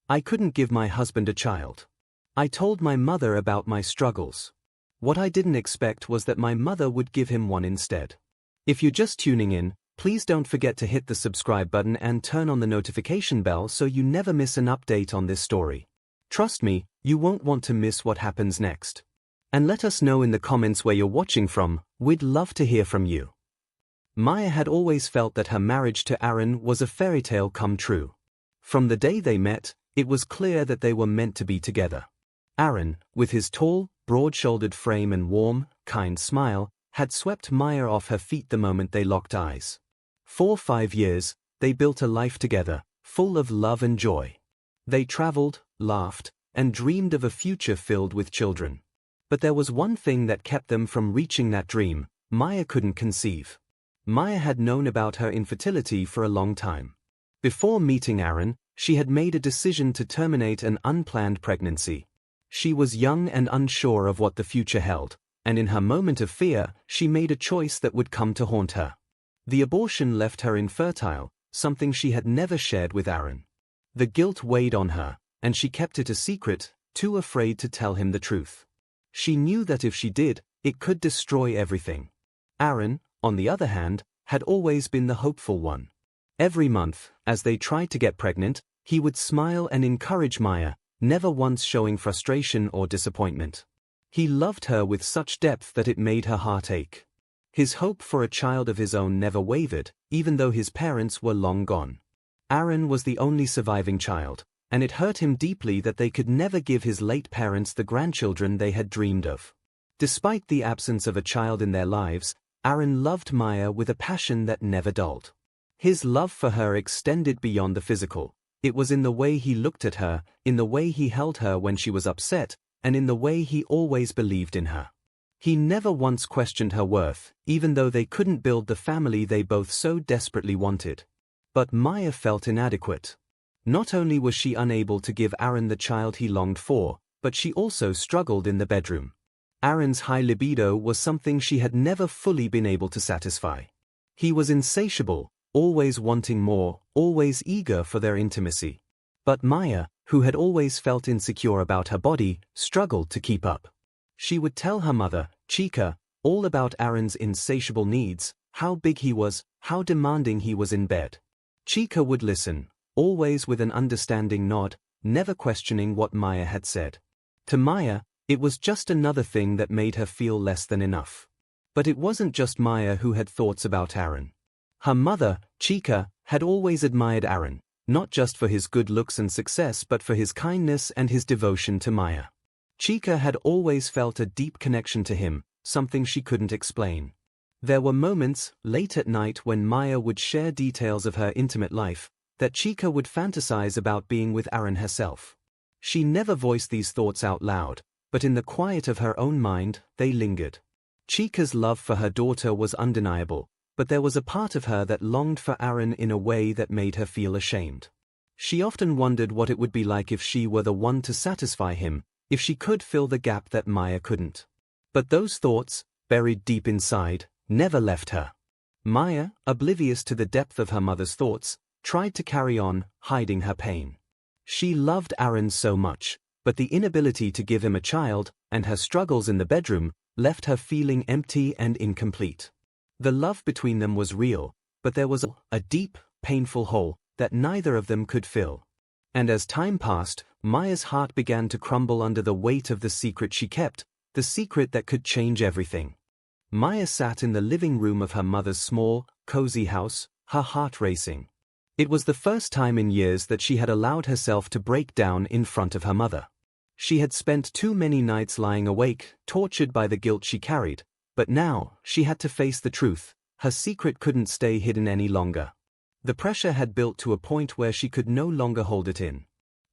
I couldn't give my husband a child. I told my mother about my struggles. What I didn't expect was that my mother would give him one instead. If you're just tuning in, please don't forget to hit the subscribe button and turn on the notification bell so you never miss an update on this story. Trust me, you won't want to miss what happens next. And let us know in the comments where you're watching from, we'd love to hear from you. Maya had always felt that her marriage to Aaron was a fairy tale come true. From the day they met, it was clear that they were meant to be together. Aaron, with his tall, broad-shouldered frame and warm, kind smile, had swept Maya off her feet the moment they locked eyes. For 5 years, they built a life together, full of love and joy. They traveled, laughed, and dreamed of a future filled with children. But there was one thing that kept them from reaching that dream: Maya couldn't conceive. Maya had known about her infertility for a long time. Before meeting Aaron, she had made a decision to terminate an unplanned pregnancy. She was young and unsure of what the future held, and in her moment of fear, she made a choice that would come to haunt her. The abortion left her infertile, something she had never shared with Aaron. The guilt weighed on her, and she kept it a secret, too afraid to tell him the truth. She knew that if she did, it could destroy everything. Aaron, on the other hand, had always been the hopeful one. Every month, as they tried to get pregnant, he would smile and encourage Maya, never once showing frustration or disappointment. He loved her with such depth that it made her heart ache. His hope for a child of his own never wavered, even though his parents were long gone. Aaron was the only surviving child, and it hurt him deeply that they could never give his late parents the grandchildren they had dreamed of. Despite the absence of a child in their lives, Aaron loved Maya with a passion that never dulled. His love for her extended beyond the physical. It was in the way he looked at her, in the way he held her when she was upset, and in the way he always believed in her. He never once questioned her worth, even though they couldn't build the family they both so desperately wanted. But Maya felt inadequate. Not only was she unable to give Aaron the child he longed for, but she also struggled in the bedroom. Aaron's high libido was something she had never fully been able to satisfy. He was insatiable, always wanting more, always eager for their intimacy. But Maya, who had always felt insecure about her body, struggled to keep up. She would tell her mother, Chika, all about Aaron's insatiable needs, how big he was, how demanding he was in bed. Chika would listen, always with an understanding nod, never questioning what Maya had said. To Maya, it was just another thing that made her feel less than enough. But it wasn't just Maya who had thoughts about Aaron. Her mother, Chika, had always admired Aaron, not just for his good looks and success but for his kindness and his devotion to Maya. Chika had always felt a deep connection to him, something she couldn't explain. There were moments, late at night when Maya would share details of her intimate life, that Chika would fantasize about being with Aaron herself. She never voiced these thoughts out loud, but in the quiet of her own mind, they lingered. Chika's love for her daughter was undeniable, but there was a part of her that longed for Aaron in a way that made her feel ashamed. She often wondered what it would be like if she were the one to satisfy him, if she could fill the gap that Maya couldn't. But those thoughts, buried deep inside, never left her. Maya, oblivious to the depth of her mother's thoughts, tried to carry on, hiding her pain. She loved Aaron so much, but the inability to give him a child, and her struggles in the bedroom, left her feeling empty and incomplete. The love between them was real, but there was a deep, painful hole that neither of them could fill. And as time passed, Maya's heart began to crumble under the weight of the secret she kept, the secret that could change everything. Maya sat in the living room of her mother's small, cozy house, her heart racing. It was the first time in years that she had allowed herself to break down in front of her mother. She had spent too many nights lying awake, tortured by the guilt she carried, but now, she had to face the truth. Her secret couldn't stay hidden any longer. The pressure had built to a point where she could no longer hold it in.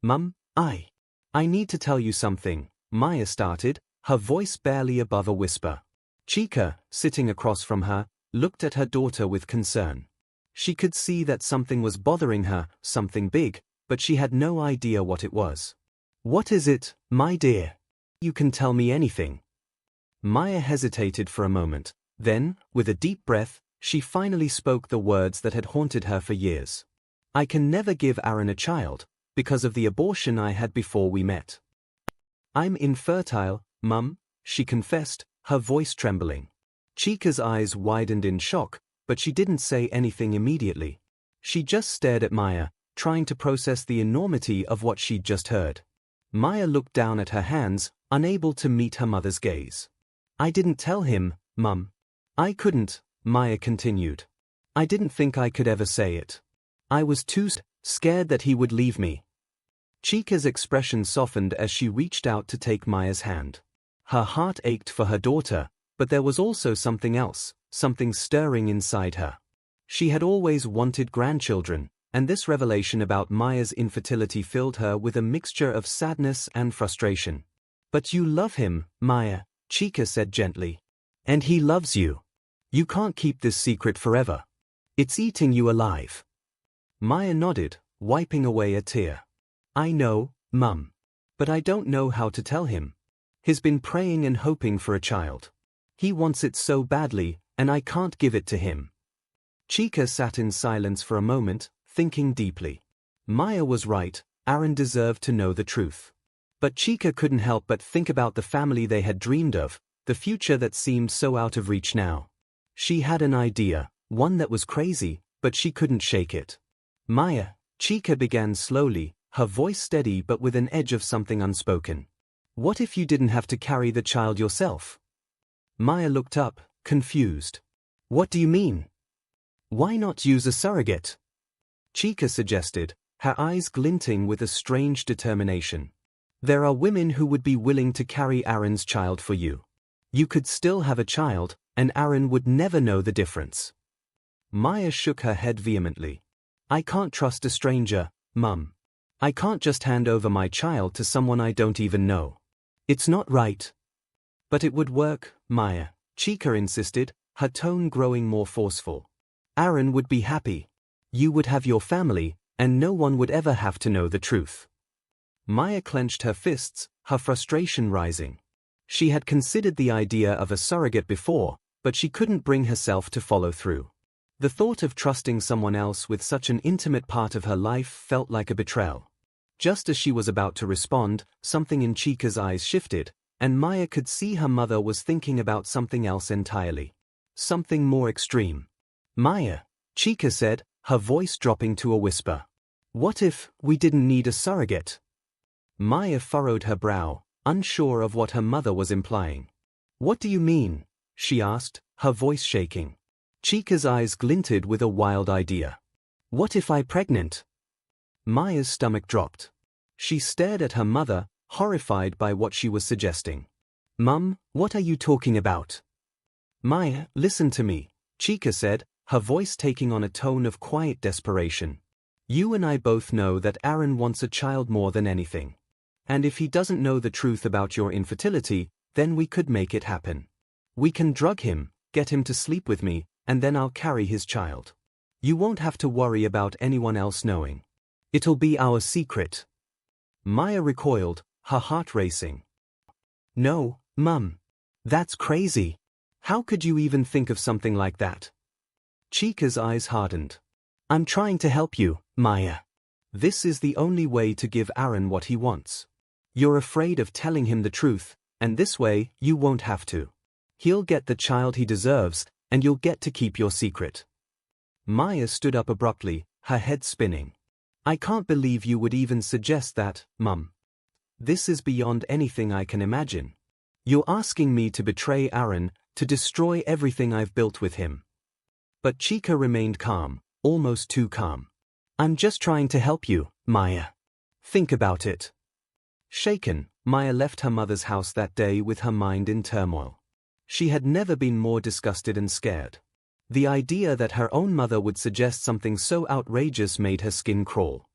"Mum, I need to tell you something," Maya started, her voice barely above a whisper. Chika, sitting across from her, looked at her daughter with concern. She could see that something was bothering her, something big, but she had no idea what it was. "What is it, my dear? You can tell me anything." Maya hesitated for a moment, then, with a deep breath, she finally spoke the words that had haunted her for years. "I can never give Aaron a child, because of the abortion I had before we met. I'm infertile, Mum, she confessed, her voice trembling. Chica's eyes widened in shock, but she didn't say anything immediately. She just stared at Maya, trying to process the enormity of what she'd just heard. Maya looked down at her hands, unable to meet her mother's gaze. I didn't tell him, Mum. I couldn't, Maya continued. I didn't think I could ever say it. I was too scared that he would leave me. Chica's expression softened as she reached out to take Maya's hand. Her heart ached for her daughter, but there was also something else, something stirring inside her. She had always wanted grandchildren, and this revelation about Maya's infertility filled her with a mixture of sadness and frustration. But you love him, Maya, Chica said gently. And he loves you. You can't keep this secret forever. It's eating you alive. Maya nodded, wiping away a tear. I know, Mum. But I don't know how to tell him. He's been praying and hoping for a child. He wants it so badly, and I can't give it to him. Chica sat in silence for a moment, thinking deeply. Maya was right, Aaron deserved to know the truth. But Chica couldn't help but think about the family they had dreamed of, the future that seemed so out of reach now. She had an idea, one that was crazy, but she couldn't shake it. Maya, Chica began slowly, her voice steady but with an edge of something unspoken. What if you didn't have to carry the child yourself? Maya looked up, confused. What do you mean? Why not use a surrogate? Chica suggested, her eyes glinting with a strange determination. There are women who would be willing to carry Aaron's child for you. You could still have a child, and Aaron would never know the difference. Maya shook her head vehemently. I can't trust a stranger, Mum. I can't just hand over my child to someone I don't even know. It's not right. But it would work, Maya, Chica insisted, her tone growing more forceful. Aaron would be happy. You would have your family, and no one would ever have to know the truth. Maya clenched her fists, her frustration rising. She had considered the idea of a surrogate before, but she couldn't bring herself to follow through. The thought of trusting someone else with such an intimate part of her life felt like a betrayal. Just as she was about to respond, something in Chica's eyes shifted, and Maya could see her mother was thinking about something else entirely. Something more extreme. Maya, Chica said, her voice dropping to a whisper. What if we didn't need a surrogate? Maya furrowed her brow, unsure of what her mother was implying. What do you mean? She asked, her voice shaking. Chica's eyes glinted with a wild idea. What if I'm pregnant? Maya's stomach dropped. She stared at her mother, horrified by what she was suggesting. Mum, what are you talking about? Maya, listen to me, Chica said, her voice taking on a tone of quiet desperation. You and I both know that Aaron wants a child more than anything. And if he doesn't know the truth about your infertility, then we could make it happen. We can drug him, get him to sleep with me, and then I'll carry his child. You won't have to worry about anyone else knowing. It'll be our secret. Maya recoiled, her heart racing. No, Mum. That's crazy. How could you even think of something like that? Chica's eyes hardened. I'm trying to help you, Maya. This is the only way to give Aaron what he wants. You're afraid of telling him the truth, and this way you won't have to. He'll get the child he deserves, and you'll get to keep your secret. Maya stood up abruptly, her head spinning. I can't believe you would even suggest that, Mum. This is beyond anything I can imagine. You're asking me to betray Aaron, to destroy everything I've built with him. But Chica remained calm, almost too calm. I'm just trying to help you, Maya. Think about it. Shaken, Maya left her mother's house that day with her mind in turmoil. She had never been more disgusted and scared. The idea that her own mother would suggest something so outrageous made her skin crawl.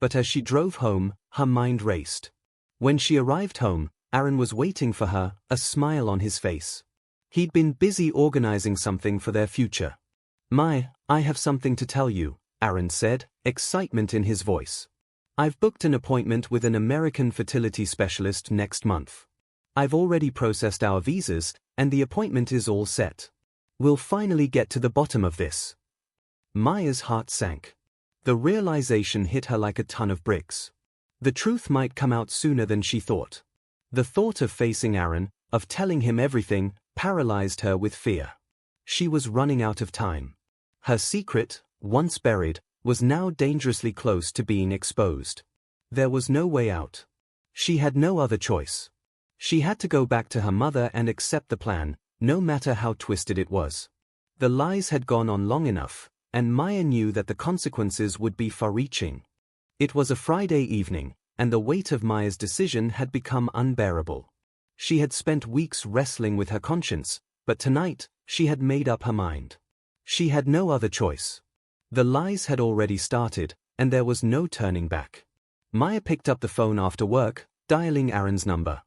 But as she drove home, her mind raced. When she arrived home, Aaron was waiting for her, a smile on his face. He'd been busy organizing something for their future. Maya, I have something to tell you, Aaron said, excitement in his voice. I've booked an appointment with an American fertility specialist next month. I've already processed our visas, and the appointment is all set. We'll finally get to the bottom of this. Maya's heart sank. The realization hit her like a ton of bricks. The truth might come out sooner than she thought. The thought of facing Aaron, of telling him everything, paralyzed her with fear. She was running out of time. Her secret, once buried, was now dangerously close to being exposed. There was no way out. She had no other choice. She had to go back to her mother and accept the plan, no matter how twisted it was. The lies had gone on long enough, and Maya knew that the consequences would be far-reaching. It was a Friday evening, and the weight of Maya's decision had become unbearable. She had spent weeks wrestling with her conscience, but tonight, she had made up her mind. She had no other choice. The lies had already started, and there was no turning back. Maya picked up the phone after work, dialing Aaron's number.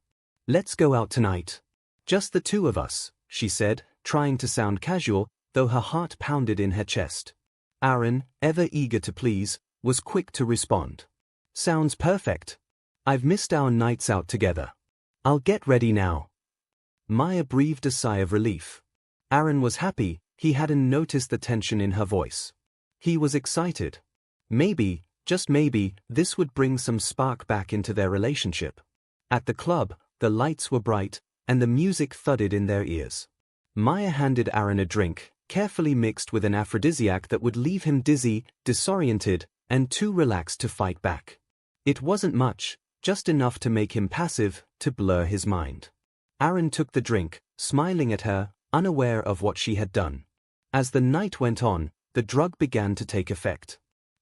"Let's go out tonight. Just the two of us," she said, trying to sound casual, though her heart pounded in her chest. Aaron, ever eager to please, was quick to respond. "Sounds perfect. I've missed our nights out together. I'll get ready now." Maya breathed a sigh of relief. Aaron was happy, he hadn't noticed the tension in her voice. He was excited. Maybe, just maybe, this would bring some spark back into their relationship. At the club, the lights were bright, and the music thudded in their ears. Maya handed Aaron a drink, carefully mixed with an aphrodisiac that would leave him dizzy, disoriented, and too relaxed to fight back. It wasn't much, just enough to make him passive, to blur his mind. Aaron took the drink, smiling at her, unaware of what she had done. As the night went on, the drug began to take effect.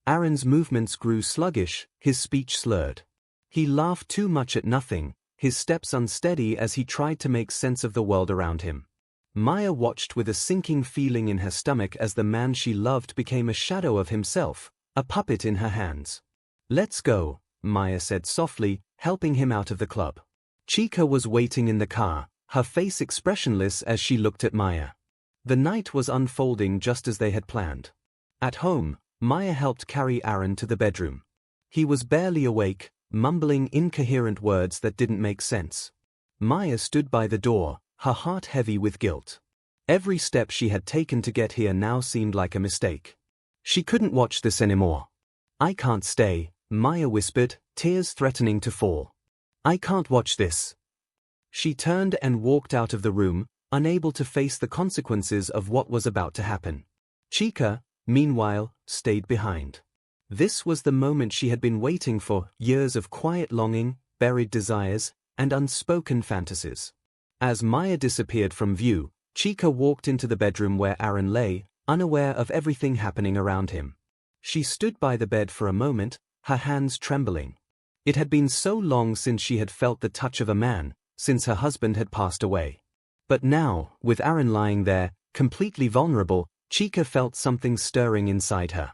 Aaron's movements grew sluggish, his speech slurred. He laughed too much at nothing, his steps unsteady as he tried to make sense of the world around him. Maya watched with a sinking feeling in her stomach as the man she loved became a shadow of himself, a puppet in her hands. "Let's go," Maya said softly, helping him out of the club. Chica was waiting in the car, her face expressionless as she looked at Maya. The night was unfolding just as they had planned. At home, Maya helped carry Aaron to the bedroom. He was barely awake, mumbling incoherent words that didn't make sense. Maya stood by the door, her heart heavy with guilt. Every step she had taken to get here now seemed like a mistake. She couldn't watch this anymore. "I can't stay," Maya whispered, tears threatening to fall. "I can't watch this." She turned and walked out of the room, unable to face the consequences of what was about to happen. Chica, meanwhile, stayed behind. This was the moment she had been waiting for, years of quiet longing, buried desires, and unspoken fantasies. As Maya disappeared from view, Chica walked into the bedroom where Aaron lay, unaware of everything happening around him. She stood by the bed for a moment, her hands trembling. It had been so long since she had felt the touch of a man, since her husband had passed away. But now, with Aaron lying there, completely vulnerable, Chica felt something stirring inside her.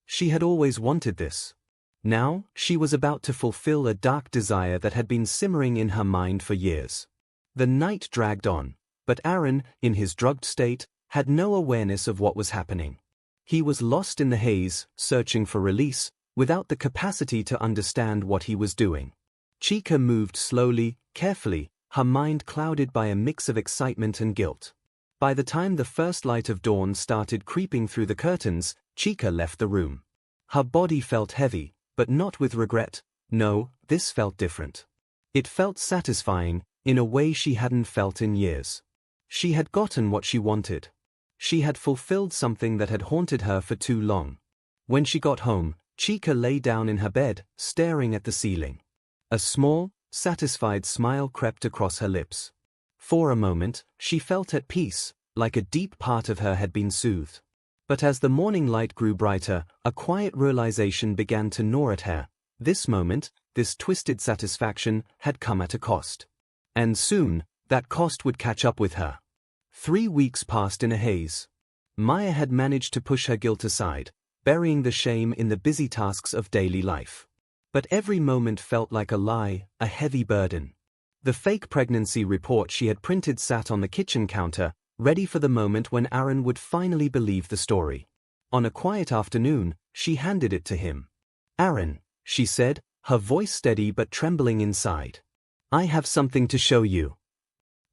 She had always wanted this. Now, she was about to fulfill a dark desire that had been simmering in her mind for years. The night dragged on, but Aaron, in his drugged state, had no awareness of what was happening. He was lost in the haze, searching for release, without the capacity to understand what he was doing. Chica moved slowly, carefully, her mind clouded by a mix of excitement and guilt. By the time the first light of dawn started creeping through the curtains, Chica left the room. Her body felt heavy, but not with regret. No, this felt different. It felt satisfying, in a way she hadn't felt in years. She had gotten what she wanted. She had fulfilled something that had haunted her for too long. When she got home, Chica lay down in her bed, staring at the ceiling. A small, satisfied smile crept across her lips. For a moment, she felt at peace, like a deep part of her had been soothed. But as the morning light grew brighter, a quiet realization began to gnaw at her. This moment, this twisted satisfaction, had come at a cost. And soon, that cost would catch up with her. 3 weeks passed in a haze. Maya had managed to push her guilt aside, burying the shame in the busy tasks of daily life. But every moment felt like a lie, a heavy burden. The fake pregnancy report she had printed sat on the kitchen counter, ready for the moment when Aaron would finally believe the story. On a quiet afternoon, she handed it to him. "Aaron," she said, her voice steady but trembling inside. "I have something to show you."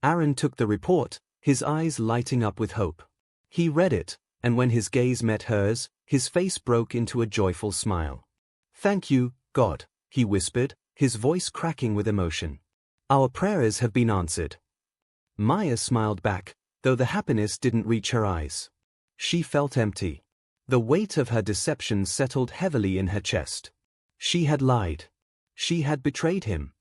Aaron took the report, his eyes lighting up with hope. He read it, and when his gaze met hers, his face broke into a joyful smile. "Thank you, God," he whispered, his voice cracking with emotion. Our prayers have been answered. Maya smiled back, though the happiness didn't reach her eyes. She felt empty. The weight of her deception settled heavily in her chest. She had lied. She had betrayed him.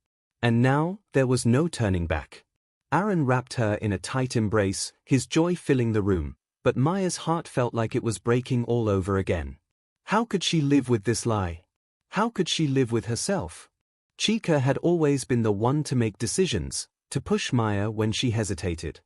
And now, there was no turning back. Aaron wrapped her in a tight embrace, his joy filling the room, but Maya's heart felt like it was breaking all over again. How could she live with this lie? How could she live with herself? Chika had always been the one to make decisions, to push Maya when she hesitated.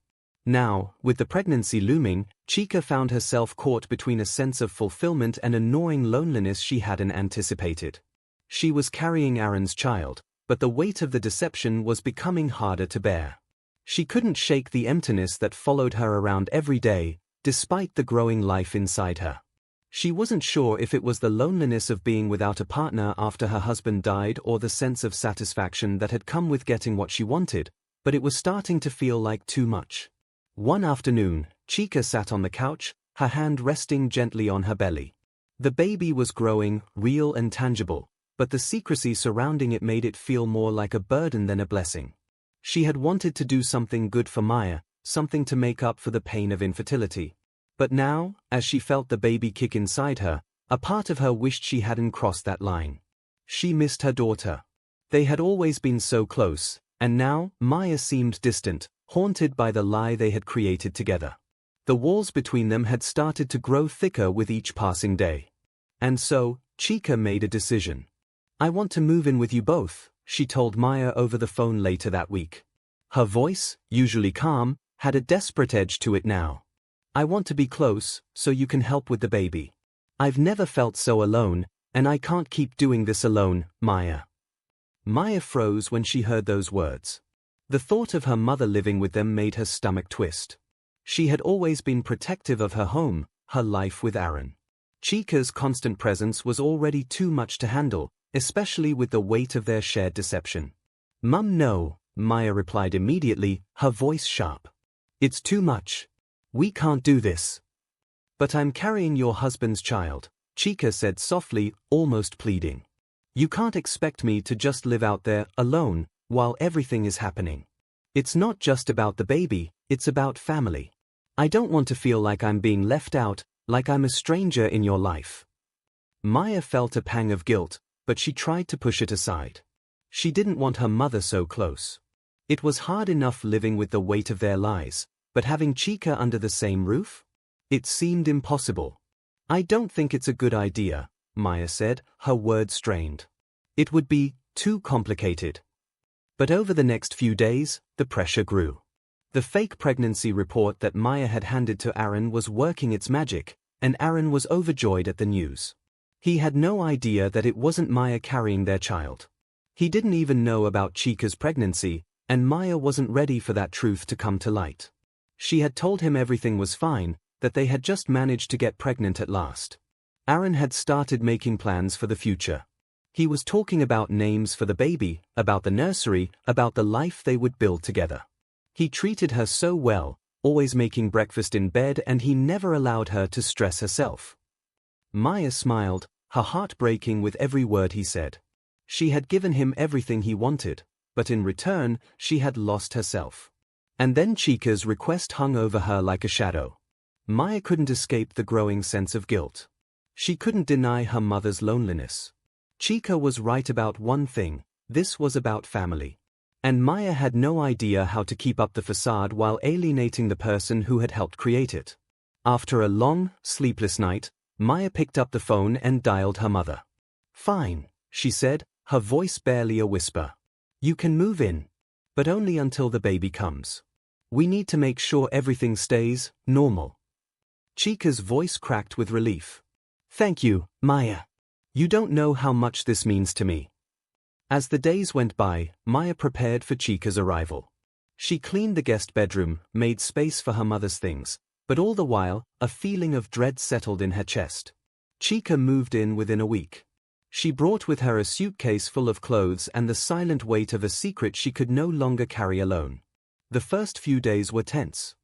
Now, with the pregnancy looming, Chika found herself caught between a sense of fulfillment and a gnawing loneliness she hadn't anticipated. She was carrying Aaron's child, but the weight of the deception was becoming harder to bear. She couldn't shake the emptiness that followed her around every day, despite the growing life inside her. She wasn't sure if it was the loneliness of being without a partner after her husband died or the sense of satisfaction that had come with getting what she wanted, but it was starting to feel like too much. One afternoon, Chika sat on the couch, her hand resting gently on her belly. The baby was growing, real and tangible, but the secrecy surrounding it made it feel more like a burden than a blessing. She had wanted to do something good for Maya, something to make up for the pain of infertility. But now, as she felt the baby kick inside her, a part of her wished she hadn't crossed that line. She missed her daughter. They had always been so close, and now, Maya seemed distant, haunted by the lie they had created together. The walls between them had started to grow thicker with each passing day. And so, Chika made a decision. I want to move in with you both, she told Maya over the phone later that week. Her voice, usually calm, had a desperate edge to it now. I want to be close, so you can help with the baby. I've never felt so alone, and I can't keep doing this alone, Maya. Maya froze when she heard those words. The thought of her mother living with them made her stomach twist. She had always been protective of her home, her life with Aaron. Chika's constant presence was already too much to handle, especially with the weight of their shared deception. Mum, no, Maya replied immediately, her voice sharp. It's too much. We can't do this. But I'm carrying your husband's child, Chika said softly, almost pleading. You can't expect me to just live out there, alone, while everything is happening. It's not just about the baby, it's about family. I don't want to feel like I'm being left out, like I'm a stranger in your life. Maya felt a pang of guilt, but she tried to push it aside. She didn't want her mother so close. It was hard enough living with the weight of their lies, but having Chika under the same roof? It seemed impossible. I don't think it's a good idea, Maya said, her words strained. It would be too complicated. But over the next few days, the pressure grew. The fake pregnancy report that Maya had handed to Aaron was working its magic, and Aaron was overjoyed at the news. He had no idea that it wasn't Maya carrying their child. He didn't even know about Chika's pregnancy, and Maya wasn't ready for that truth to come to light. She had told him everything was fine, that they had just managed to get pregnant at last. Aaron had started making plans for the future. He was talking about names for the baby, about the nursery, about the life they would build together. He treated her so well, always making breakfast in bed, and he never allowed her to stress herself. Maya smiled, her heart breaking with every word he said. She had given him everything he wanted, but in return, she had lost herself. And then Chika's request hung over her like a shadow. Maya couldn't escape the growing sense of guilt. She couldn't deny her mother's loneliness. Chika was right about one thing, this was about family. And Maya had no idea how to keep up the facade while alienating the person who had helped create it. After a long, sleepless night, Maya picked up the phone and dialed her mother. Fine, she said, her voice barely a whisper. You can move in. But only until the baby comes. We need to make sure everything stays normal. Chika's voice cracked with relief. Thank you, Maya. You don't know how much this means to me. As the days went by, Maya prepared for Chika's arrival. She cleaned the guest bedroom, made space for her mother's things, but all the while, a feeling of dread settled in her chest. Chika moved in within a week. She brought with her a suitcase full of clothes and the silent weight of a secret she could no longer carry alone. The first few days were tense.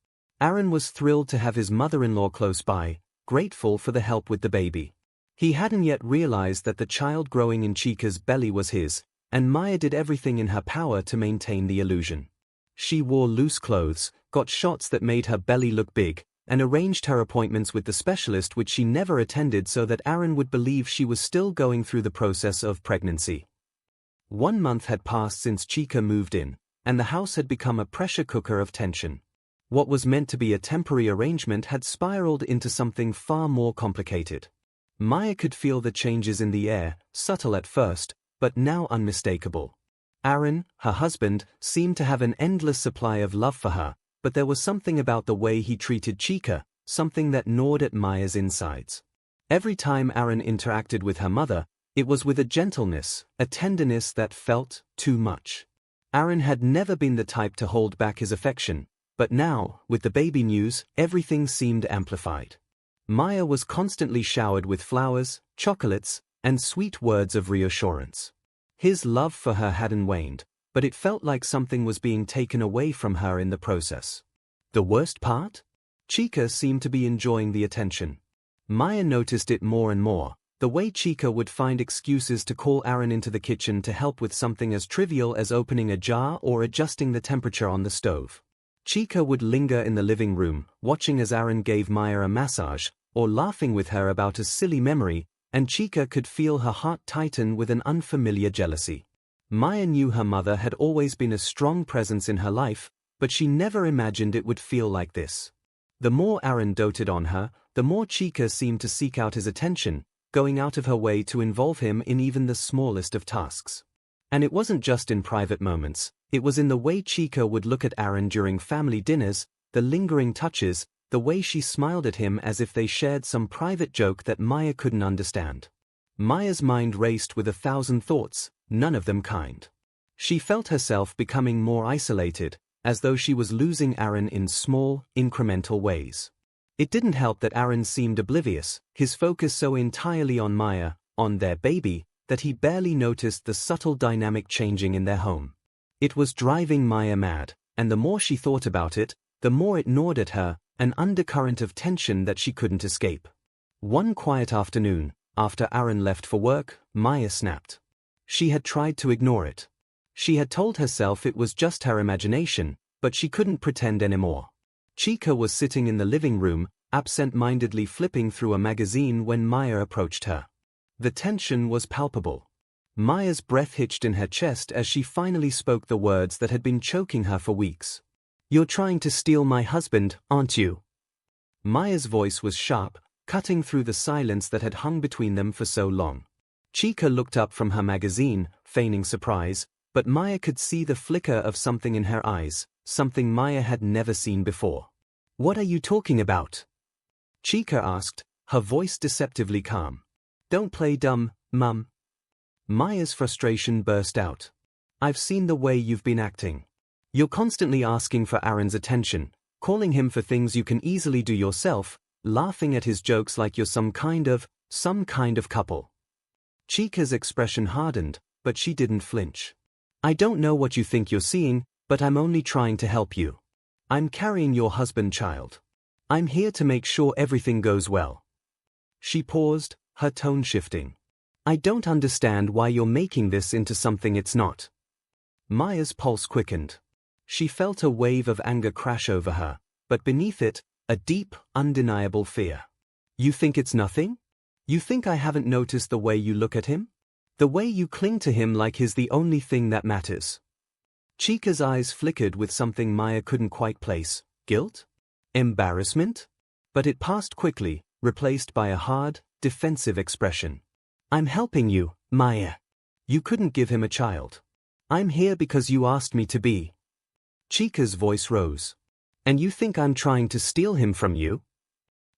Aaron was thrilled to have his mother-in-law close by, grateful for the help with the baby. He hadn't yet realized that the child growing in Chika's belly was his, and Maya did everything in her power to maintain the illusion. She wore loose clothes, got shots that made her belly look big, and arranged her appointments with the specialist which she never attended so that Aaron would believe she was still going through the process of pregnancy. 1 month had passed since Chika moved in, and the house had become a pressure cooker of tension. What was meant to be a temporary arrangement had spiraled into something far more complicated. Maya could feel the changes in the air, subtle at first, but now unmistakable. Aaron, her husband, seemed to have an endless supply of love for her, but there was something about the way he treated Chika, something that gnawed at Maya's insides. Every time Aaron interacted with her mother, it was with a gentleness, a tenderness that felt too much. Aaron had never been the type to hold back his affection, but now, with the baby news, everything seemed amplified. Maya was constantly showered with flowers, chocolates, and sweet words of reassurance. His love for her hadn't waned, but it felt like something was being taken away from her in the process. The worst part? Chika seemed to be enjoying the attention. Maya noticed it more and more, the way Chika would find excuses to call Aaron into the kitchen to help with something as trivial as opening a jar or adjusting the temperature on the stove. Chika would linger in the living room, watching as Aaron gave Maya a massage, or laughing with her about a silly memory, and Chika could feel her heart tighten with an unfamiliar jealousy. Maya knew her mother had always been a strong presence in her life, but she never imagined it would feel like this. The more Aaron doted on her, the more Chika seemed to seek out his attention, going out of her way to involve him in even the smallest of tasks. And it wasn't just in private moments, it was in the way Chika would look at Aaron during family dinners, the lingering touches, the way she smiled at him as if they shared some private joke that Maya couldn't understand. Maya's mind raced with 1,000 thoughts, none of them kind. She felt herself becoming more isolated, as though she was losing Aaron in small, incremental ways. It didn't help that Aaron seemed oblivious, his focus so entirely on Maya, on their baby, that he barely noticed the subtle dynamic changing in their home. It was driving Maya mad, and the more she thought about it, the more it gnawed at her, an undercurrent of tension that she couldn't escape. One quiet afternoon, after Aaron left for work, Maya snapped. She had tried to ignore it. She had told herself it was just her imagination, but she couldn't pretend anymore. Chika was sitting in the living room, absent-mindedly flipping through a magazine when Maya approached her. The tension was palpable. Maya's breath hitched in her chest as she finally spoke the words that had been choking her for weeks. "You're trying to steal my husband, aren't you?" Maya's voice was sharp, cutting through the silence that had hung between them for so long. Chika looked up from her magazine, feigning surprise, but Maya could see the flicker of something in her eyes, something Maya had never seen before. "What are you talking about?" Chika asked, her voice deceptively calm. "Don't play dumb, Mum." Maya's frustration burst out. "I've seen the way you've been acting. You're constantly asking for Aaron's attention, calling him for things you can easily do yourself, laughing at his jokes like you're some kind of couple." Chika's expression hardened, but she didn't flinch. "I don't know what you think you're seeing, but I'm only trying to help you. I'm carrying your husband child. I'm here to make sure everything goes well." She paused, her tone shifting. "I don't understand why you're making this into something it's not." Maya's pulse quickened. She felt a wave of anger crash over her, but beneath it, a deep, undeniable fear. "You think it's nothing? You think I haven't noticed the way you look at him? The way you cling to him like he's the only thing that matters?" Chika's eyes flickered with something Maya couldn't quite place. Guilt? Embarrassment? But it passed quickly, replaced by a hard, defensive expression. "I'm helping you, Maya. You couldn't give him a child. I'm here because you asked me to be." Chika's voice rose. "And you think I'm trying to steal him from you?"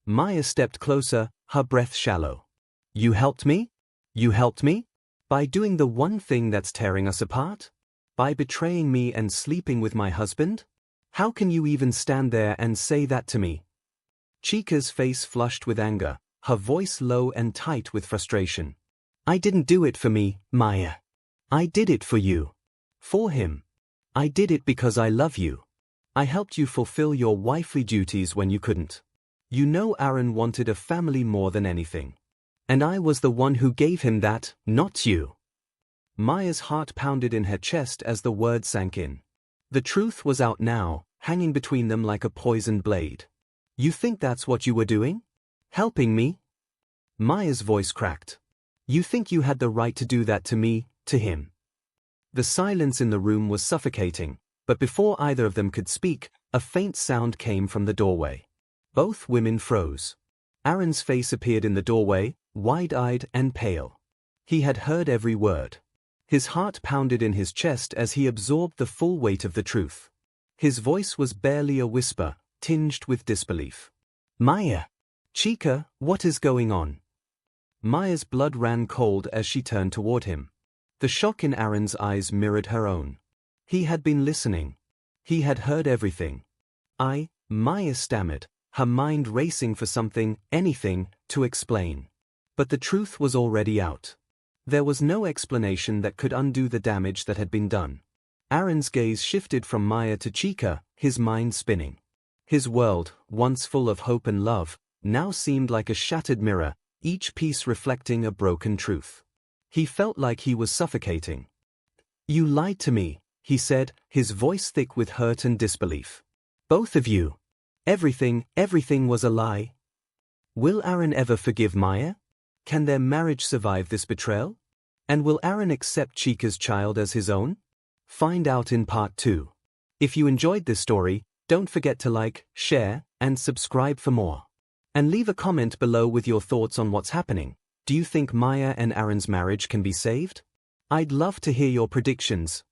Maya stepped closer, her breath shallow. "You helped me? You helped me? By doing the one thing that's tearing us apart? By betraying me and sleeping with my husband? How can you even stand there and say that to me?" Chika's face flushed with anger, her voice low and tight with frustration. "I didn't do it for me, Maya. I did it for you. For him. I did it because I love you. I helped you fulfill your wifely duties when you couldn't. You know Aaron wanted a family more than anything. And I was the one who gave him that, not you. Maya's heart pounded in her chest as the word sank in. The truth was out now, hanging between them like a poisoned blade. You think that's what you were doing? Helping me? Maya's voice cracked. You think you had the right to do that to me, to him? The silence in the room was suffocating, but before either of them could speak, a faint sound came from the doorway. Both women froze. Aaron's face appeared in the doorway, wide-eyed and pale. He had heard every word. His heart pounded in his chest as he absorbed the full weight of the truth. His voice was barely a whisper, tinged with disbelief. Maya! Chica, what is going on? Maya's blood ran cold as she turned toward him. The shock in Aaron's eyes mirrored her own. He had been listening. He had heard everything. Maya stammered, her mind racing for something, anything, to explain. But the truth was already out. There was no explanation that could undo the damage that had been done. Aaron's gaze shifted from Maya to Chica, his mind spinning. His world, once full of hope and love, now seemed like a shattered mirror, each piece reflecting a broken truth. He felt like he was suffocating. You lied to me, he said, his voice thick with hurt and disbelief. Both of you. Everything was a lie. Will Aaron ever forgive Maya? Can their marriage survive this betrayal? And will Aaron accept Chica's child as his own? Find out in part 2. If you enjoyed this story, don't forget to like, share, and subscribe for more. And leave a comment below with your thoughts on what's happening. Do you think Maya and Aaron's marriage can be saved? I'd love to hear your predictions.